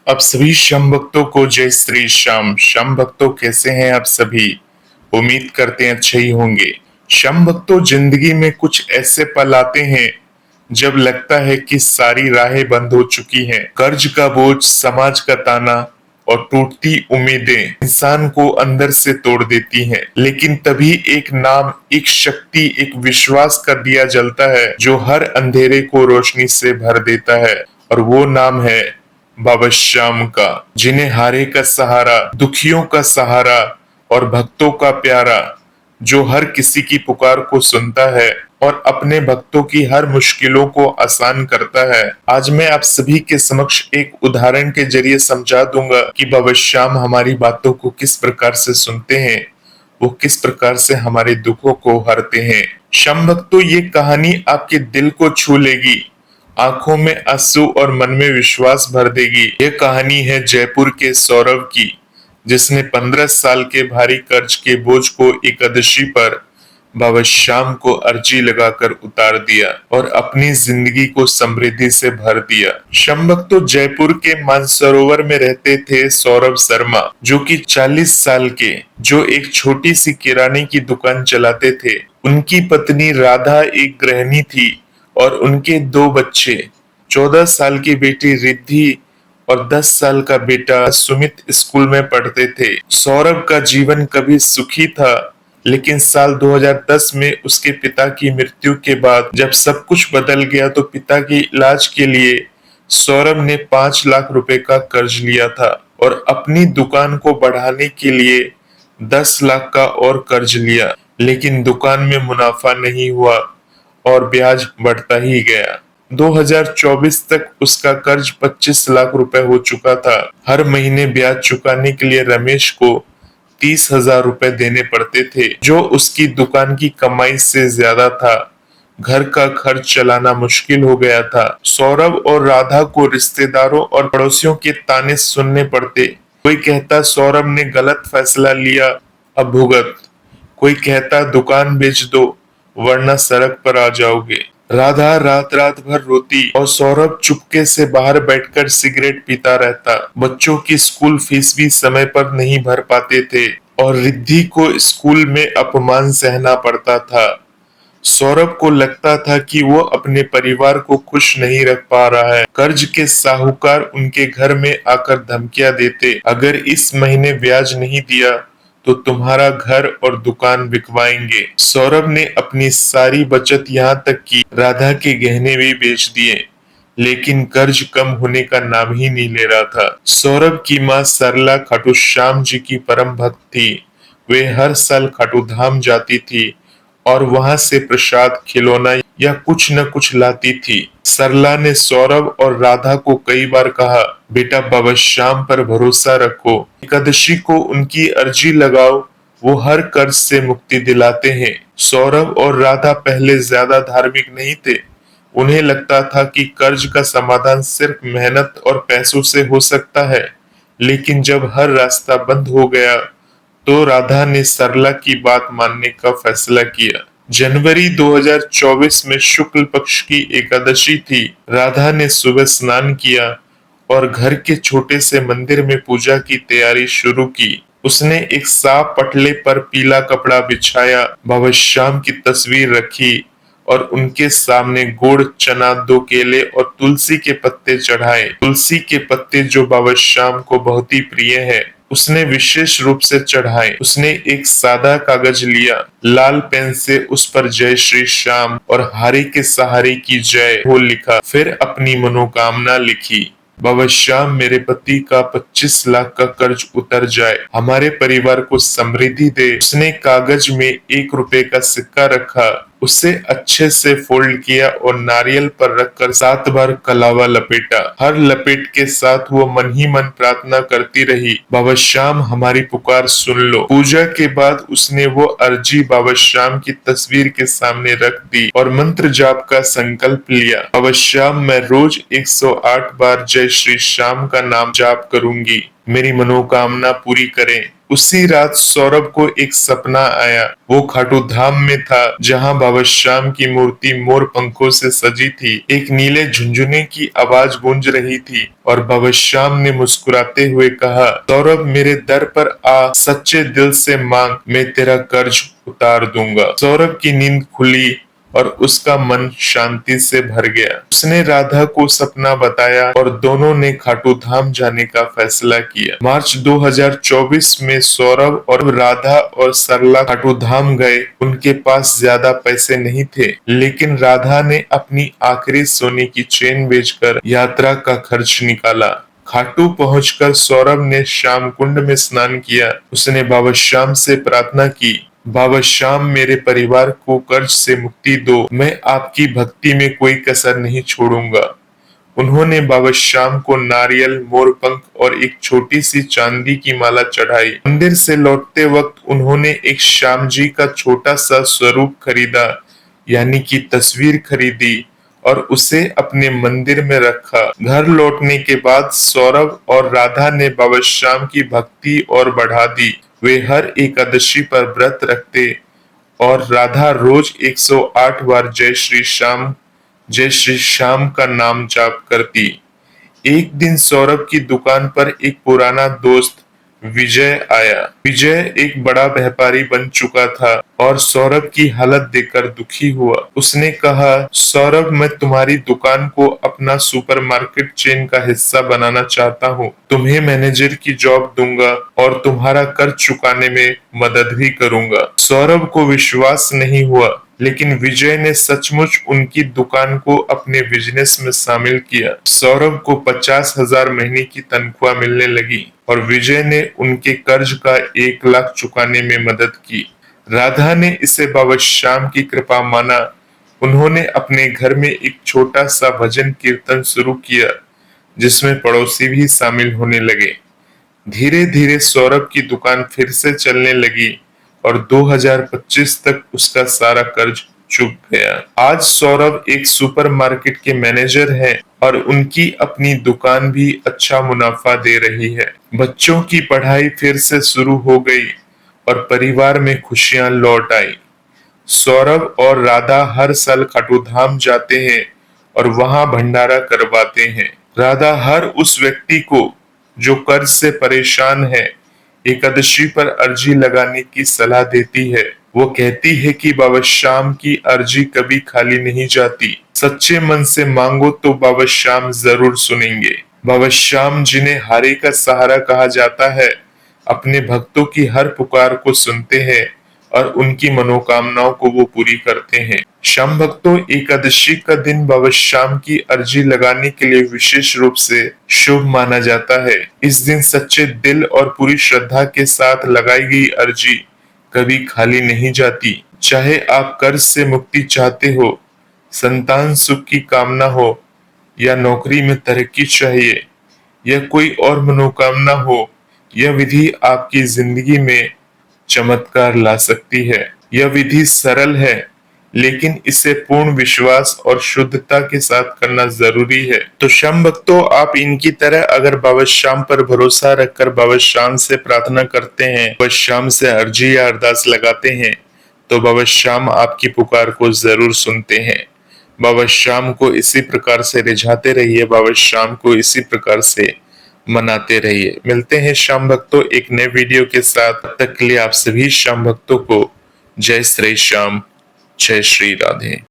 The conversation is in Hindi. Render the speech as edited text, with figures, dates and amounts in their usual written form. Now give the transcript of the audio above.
अब सभी श्याम भक्तों को जय श्री श्याम। श्याम भक्तों कैसे हैं आप सभी? उम्मीद करते हैं अच्छे ही होंगे। श्याम भक्तों, जिंदगी में कुछ ऐसे पल आते हैं जब लगता है कि सारी राहें बंद हो चुकी हैं। कर्ज का बोझ, समाज का ताना और टूटती उम्मीदें इंसान को अंदर से तोड़ देती हैं। लेकिन तभी एक नाम, एक शक्ति, एक विश्वास का दिया जलता है जो हर अंधेरे को रोशनी से भर देता है। और वो नाम है बाबा श्याम का, जिन्हें हारे का सहारा, दुखियों का सहारा और भक्तों का प्यारा, जो हर किसी की पुकार को सुनता है और अपने भक्तों की हर मुश्किलों को आसान करता है। आज मैं आप सभी के समक्ष एक उदाहरण के जरिए समझा दूंगा कि बाबा श्याम हमारी बातों को किस प्रकार से सुनते हैं, वो किस प्रकार से हमारे दुखों को हरते हैं। श्याम भक्तों, ये कहानी आपके दिल को छू लेगी, आंखों में आंसू और मन में विश्वास भर देगी। ये कहानी है जयपुर के सौरभ की, जिसने 15 साल के भारी कर्ज के बोझ को एकादशी पर बाबा श्याम को अर्जी लगाकर उतार दिया और अपनी जिंदगी को समृद्धि से भर दिया। श्याम भक्त तो जयपुर के मानसरोवर में रहते थे सौरभ शर्मा, जो कि 40 साल के, जो एक छोटी सी किराने की दुकान चलाते थे। उनकी पत्नी राधा एक गृहिणी थी और उनके 2 बच्चे, 14 साल की बेटी रिद्धि और 10 साल का बेटा सुमित स्कूल में पढ़ते थे। सौरभ का जीवन कभी सुखी था, लेकिन साल 2010 में उसके पिता की मृत्यु के बाद जब सब कुछ बदल गया तो पिता के इलाज के लिए सौरभ ने 5 लाख रुपए का कर्ज लिया था और अपनी दुकान को बढ़ाने के लिए 10 लाख का और कर्ज लिया। लेकिन दुकान में मुनाफा नहीं हुआ और ब्याज बढ़ता ही गया। 2024 तक उसका कर्ज 25 लाख रुपए हो चुका था। हर महीने ब्याज चुकाने के लिए रमेश को 30,000 रुपए देने पड़ते थे, जो उसकी दुकान की कमाई से ज्यादा था। घर का खर्च चलाना मुश्किल हो गया था। सौरभ और राधा को रिश्तेदारों और पड़ोसियों के ताने सुनने पड़ते। कोई कहता सौरभ ने गलत फैसला लिया, अब भुगत। कोई कहता दुकान बेच दो वरना सड़क पर आ जाओगे। राधा रात रात भर रोती और सौरभ चुपके से बाहर बैठकर सिगरेट पीता रहता। बच्चों की स्कूल फीस भी समय पर नहीं भर पाते थे और रिद्धि को स्कूल में अपमान सहना पड़ता था। सौरभ को लगता था कि वो अपने परिवार को खुश नहीं रख पा रहा है। कर्ज के साहूकार उनके घर में आकर धमकियां देते, अगर इस महीने ब्याज नहीं दिया तो तुम्हारा घर और दुकान बिकवाएंगे। सौरभ ने अपनी सारी बचत यहाँ तक कि राधा के गहने भी बेच दिए, लेकिन कर्ज कम होने का नाम ही नहीं ले रहा था। सौरभ की माँ सरला खाटू श्याम जी की परम भक्त थी। वे हर साल खाटू धाम जाती थी और वहां से प्रसाद, खिलौना या कुछ न कुछ लाती थी। सरला ने सौरभ और राधा को कई बार कहा, बेटा बाबा श्याम पर भरोसा रखो, एकादशी को उनकी अर्जी लगाओ, वो हर कर्ज से मुक्ति दिलाते हैं। सौरभ और राधा पहले ज्यादा धार्मिक नहीं थे। उन्हें लगता था कि कर्ज का समाधान सिर्फ मेहनत और पैसों से हो सकता है। लेकिन जब हर रास्ता बंद हो गया तो राधा ने सरला की बात मानने का फैसला किया। जनवरी 2024 में शुक्ल पक्ष की एकादशी थी। राधा ने सुबह स्नान किया और घर के छोटे से मंदिर में पूजा की तैयारी शुरू की। उसने एक साफ पटले पर पीला कपड़ा बिछाया, बाबा श्याम की तस्वीर रखी और उनके सामने गुड़, चना, 2 केले और तुलसी के पत्ते चढ़ाए। तुलसी के पत्ते जो बाबा श्याम को बहुत ही प्रिय है, उसने विशेष रूप से चढ़ाए। उसने एक सादा कागज लिया, लाल पेन से उस पर जय श्री श्याम और हारे के सहारे की जय हो लिखा। फिर अपनी मनोकामना लिखी, बाबा श्याम मेरे पति का 25 लाख का कर्ज उतर जाए, हमारे परिवार को समृद्धि दे। उसने कागज में 1 रुपए का सिक्का रखा, उसे अच्छे से फोल्ड किया और नारियल पर रखकर 7 बार कलावा लपेटा। हर लपेट के साथ वो मन ही मन प्रार्थना करती रही, बाबा श्याम हमारी पुकार सुन लो। पूजा के बाद उसने वो अर्जी बाबा श्याम की तस्वीर के सामने रख दी और मंत्र जाप का संकल्प लिया, बाबा श्याम मैं रोज 108 बार जय श्री श्याम का नाम जाप करूंगी, मेरी मनोकामना पूरी करें। उसी रात सौरभ को एक सपना आया। वो खाटू धाम में था जहां बाबा श्याम की मूर्ति मोर पंखों से सजी थी। एक नीले झुनझुने की आवाज गूंज रही थी और बाबा श्याम ने मुस्कुराते हुए कहा, सौरभ मेरे दर पर आ, सच्चे दिल से मांग, मैं तेरा कर्ज उतार दूंगा। सौरभ की नींद खुली और उसका मन शांति से भर गया। उसने राधा को सपना बताया और दोनों ने खाटू धाम जाने का फैसला किया। मार्च 2024 में सौरभ और राधा और सरला खाटू धाम गए। उनके पास ज्यादा पैसे नहीं थे, लेकिन राधा ने अपनी आखिरी सोने की चेन बेचकर यात्रा का खर्च निकाला। खाटू पहुंचकर सौरभ ने श्याम कुंड में स्नान किया। उसने बाबा श्याम से प्रार्थना की, बाबा श्याम मेरे परिवार को कर्ज से मुक्ति दो, मैं आपकी भक्ति में कोई कसर नहीं छोड़ूंगा। उन्होंने बाबा श्याम को नारियल, मोरपंख और एक छोटी सी चांदी की माला चढ़ाई। मंदिर से लौटते वक्त उन्होंने एक श्याम जी का छोटा सा स्वरूप खरीदा, यानी कि तस्वीर खरीदी और उसे अपने मंदिर में रखा। घर लौटने के बाद सौरभ और राधा ने बाबा श्याम की भक्ति और बढ़ा दी। वे हर एकादशी पर व्रत रखते और राधा रोज 108 बार जय श्री श्याम का नाम जाप करती। एक दिन सौरभ की दुकान पर एक पुराना दोस्त विजय आया। विजय एक बड़ा व्यापारी बन चुका था और सौरभ की हालत देखकर दुखी हुआ। उसने कहा, सौरभ मैं तुम्हारी दुकान को अपना सुपरमार्केट चेन का हिस्सा बनाना चाहता हूँ। तुम्हें मैनेजर की जॉब दूंगा और तुम्हारा कर्ज चुकाने में मदद भी करूंगा। सौरभ को विश्वास नहीं हुआ, लेकिन विजय ने सचमुच उनकी दुकान को अपने बिजनेस में शामिल किया। सौरभ को 50,000 महीने की तनख्वाह मिलने लगी और विजय ने उनके कर्ज का 1 लाख चुकाने में मदद की। राधा ने इसे बाबा श्याम की कृपा माना। उन्होंने अपने घर में एक छोटा सा भजन कीर्तन शुरू किया, जिसमें पड़ोसी भी शामिल होने लगे। धीरे धीरे सौरभ की दुकान फिर से चलने लगी और 2025 तक उसका सारा कर्ज चुक गया। आज सौरभ एक सुपरमार्केट के मैनेजर हैं और उनकी अपनी दुकान भी अच्छा मुनाफा दे रही है। बच्चों की पढ़ाई फिर से शुरू हो गई और परिवार में खुशियां लौट आई। सौरभ और राधा हर साल खाटू धाम जाते हैं और वहां भंडारा करवाते हैं। राधा हर उस व्यक्ति को जो कर्ज से परेशान है एकादशी पर अर्जी लगाने की सलाह देती है। वो कहती है कि बाबा श्याम की अर्जी कभी खाली नहीं जाती। सच्चे मन से मांगो तो बाबा श्याम जरूर सुनेंगे। बाबा श्याम जिन्हें हारे का सहारा कहा जाता है, अपने भक्तों की हर पुकार को सुनते हैं और उनकी मनोकामनाओं को वो पूरी करते हैं। श्याम भक्तों, एकादशी का दिन बाबा श्याम की अर्जी लगाने के लिए विशेष रूप से शुभ माना जाता है। इस दिन सच्चे दिल और पूरी श्रद्धा के साथ लगाई गई अर्जी कभी खाली नहीं जाती। चाहे आप कर्ज से मुक्ति चाहते हो, संतान सुख की कामना हो या नौकरी में तरक्की चाहिए या कोई और मनोकामना हो, यह विधि आपकी जिंदगी में चमत्कार ला सकती है। यह विधि सरल है, लेकिन इसे पूर्ण विश्वास और शुद्धता के साथ करना जरूरी है। तो श्याम भक्तों, आप इनकी तरह अगर बाबा श्याम पर भरोसा रखकर बाबा श्याम से प्रार्थना करते हैं, बाबा श्याम से अर्जी या अरदास लगाते हैं, तो बाबा श्याम आपकी पुकार को जरूर सुनते हैं। बाबा श्याम को इसी प्रकार से रिझाते रहिए, बाबा श्याम को इसी प्रकार से मनाते रहिए। मिलते हैं श्याम भक्तों एक नए वीडियो के साथ। तब तक के लिए आप सभी श्याम भक्तों को जय श्री श्याम, जय श्री राधे।